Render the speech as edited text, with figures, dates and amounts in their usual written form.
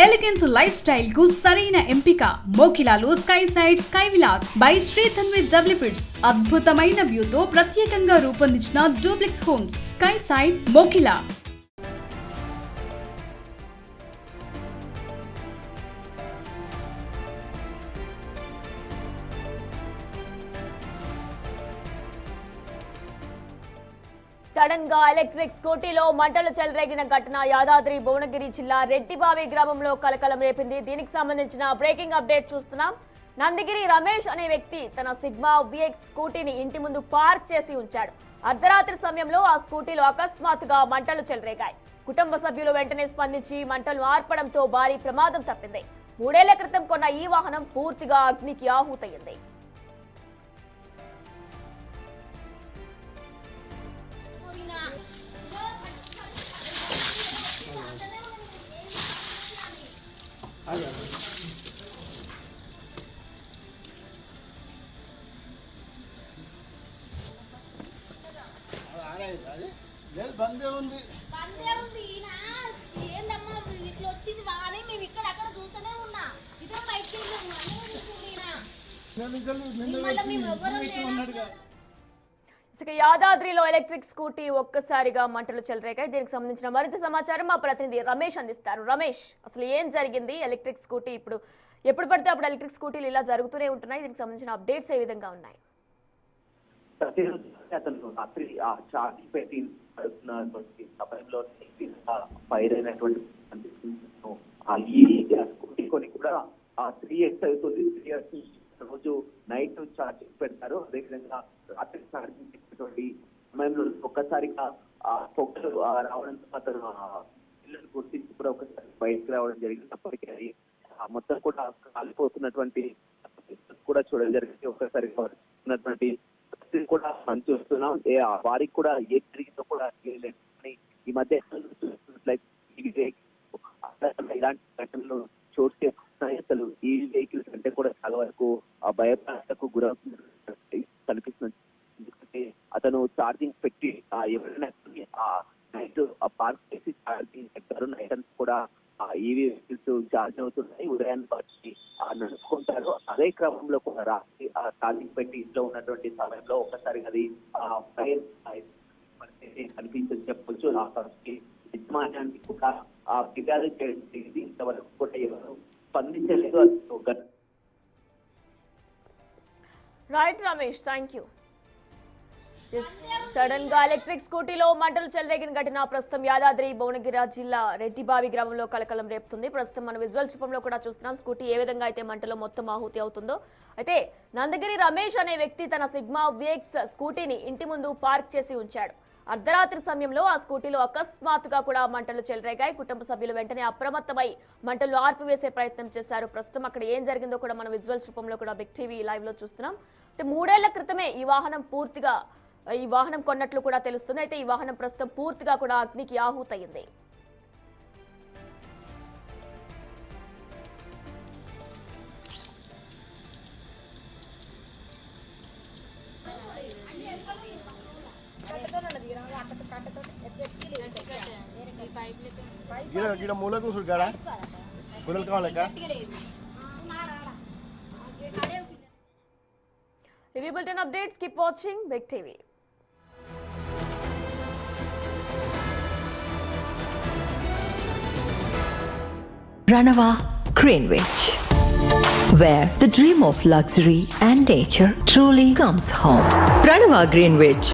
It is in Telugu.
ఎలిగెన్స్ లైఫ్ స్టైల్ కు సరైన ఎంపిక మోకిలాలో sky side sky villas by Sri Tanvi developers. అద్భుతమైన వ్యూతో ప్రత్యేకంగా రూపొందించిన duplex homes sky side Mokila. Sudden గా ఎలక్ట్రిక్ స్కూటీలో మంటలు చెలరేగిన ఘటన యాదాద్రి భువనగిరి జిల్లా రెడ్డిబావి గ్రామంలో కలకలం రేపింది. దీనికి సంబంధించిన బ్రేకింగ్ అప్డేట్ చూస్తున్నాం. నందిగిరి రమేష్ అనే వ్యక్తి తన సిగ్మా విఎక్స్ స్కూటీని ఇంటి ముందు పార్క్ చేసి ఉంచాడు. అర్ధరాత్రి సమయంలో ఆ స్కూటీలో అకస్మాత్తుగా మంటలు చెలరేగాయి. కుటుంబ సభ్యులు వెంటనే స్పందించి మంటలు ఆర్పడంతో భారీ ప్రమాదం తప్పింది. 3 ఏళ్ల క్రితం కొన్న ఈ వాహనం పూర్తిగా అగ్నికి ఆహుతయ్యింది. బందే ఉంది ఏంటమ్మా ఇట్లా వచ్చింది వానే మేము ఇక్కడ అక్కడ చూస్తూనే ఉన్నా ఇదే బయటికి ఇక యాదాద్రిలో ఎలక్ట్రిక్ స్కూటీ ఒక్కసారిగా మంటలు చెలరేగాయి. దీనికి సంబంధించిన మరింత సమాచారం మా ప్రతినిధి రమేష్ అందిస్తారు. రమేష్, అసలు ఏం జరిగింది? ఎలక్ట్రిక్ స్కూటీ ఇప్పుడు ఎప్పుడు పడితే అప్పుడు ఎలక్ట్రిక్ స్కూటీలు ఇలా జరుగుతూనే ఉంటున్నాయి. దీనికి సంబంధించిన అప్డేట్స్ ఏ విధంగా ఉన్నాయి? అతను రాత్రి ఛార్జింగ్ పెట్టి సమయంలో ఫైర్ అయినటువంటి స్కూటీ కొని కూడా 3 ఇయర్స్ అవుతుంది. 3 ఇయర్స్ రోజు నైట్ ఛార్జింగ్ పెడతారు. అదేవిధంగా రాత్రి ఛార్జింగ్ పెట్టినటువంటి సమయంలో ఒక్కసారిగా పొగలు రావడంతో అతను పిల్లలు గుర్తించి కూడా ఒకసారి బయటకు రావడం జరిగింది. అప్పటికే అది మొత్తం కూడా కాలిపోతున్నటువంటి కూడా చూడడం జరిగింది. ఒక్కసారిగా ఉన్నటువంటి కూడా మనం చూస్తున్నాం. వారికి కూడా ఏ జరిగిందో కూడా తెలియలేదు. ఈ మధ్య ఇలాంటి ఘటనలు చోటు చేసుకున్నాయి. అసలు ఈ వెహికల్స్ అంటే కూడా చాలా వరకు భయభ్రాంతకు గురవుతుంది కనిపిస్తుంది. ఎందుకంటే అతను ఛార్జింగ్ పెట్టి ఎవరైనా నైట్ పార్క్ చేసి ఛార్జింగ్ పెట్టారు. నైట్ అంతా కూడా ఈవీ వెహికల్స్ ఛార్జ్ అవుతున్నాయి. ఉదయాన్ని వచ్చి నడుచుకుంటారు. అదే క్రమంలో కూడా రాత్రి ఛార్జింగ్ పెట్టి ఇంట్లో ఉన్నటువంటి సమయంలో ఒకసారి అది ఫైర్ పరిస్థితి కనిపించని చెప్పొచ్చు. రాష్ట్రానికి యజమాన్యానికి కూడా ఫిర్యాదు చేయడం జరిగింది. ఇంతవరకు కూడా ఎవరు స్పందించలేదు. Right Ramesh, thank you. Sudden గా ఎలక్ట్రిక్ స్కూటీలో మంటలు చెలరేగిన ఘటన ప్రస్తుతం యాదాద్రి భువనగిరి జిల్లా రెడ్డిబావి గ్రామంలో కలకలం రేపుతుంది. ప్రస్తుతం మన విజువల్స్ రూపంలో కూడా చూస్తున్నాం. స్కూటీ ఏ విధంగా అయితే మంటలో మొత్తం ఆహుతి అవుతుందో. అయితే నందగిరి రమేష్ అనే వ్యక్తి తన సిగ్మా విఎక్స్ స్కూటీని ఇంటి ముందు పార్క్ చేసి ఉంచాడు. అర్ధరాత్రి సమయంలో ఆ స్కూటీలో అకస్మాత్తుగా కూడా మంటలు చెలరేగాయి. కుటుంబ సభ్యులు వెంటనే అప్రమత్తమై మంటలు ఆర్పివేసే ప్రయత్నం చేశారు. ప్రస్తుతం అక్కడ ఏం జరిగిందో కూడా మన విజువల్స్ రూపంలో కూడా బిగ్ టీవీ లైవ్ లో చూస్తున్నాం. 3 ఏళ్ల క్రితమే ఈ వాహనం కొన్నట్లు కూడా తెలుస్తుంది. అయితే ఈ వాహనం ప్రస్తుతం పూర్తిగా కూడా అగ్నికి ఆహుతయ్యింది. ఇవి bulletin updates. Keep watching Big TV. Pranava Greenwich, where the dream of luxury and nature truly comes home. Pranava Greenwich.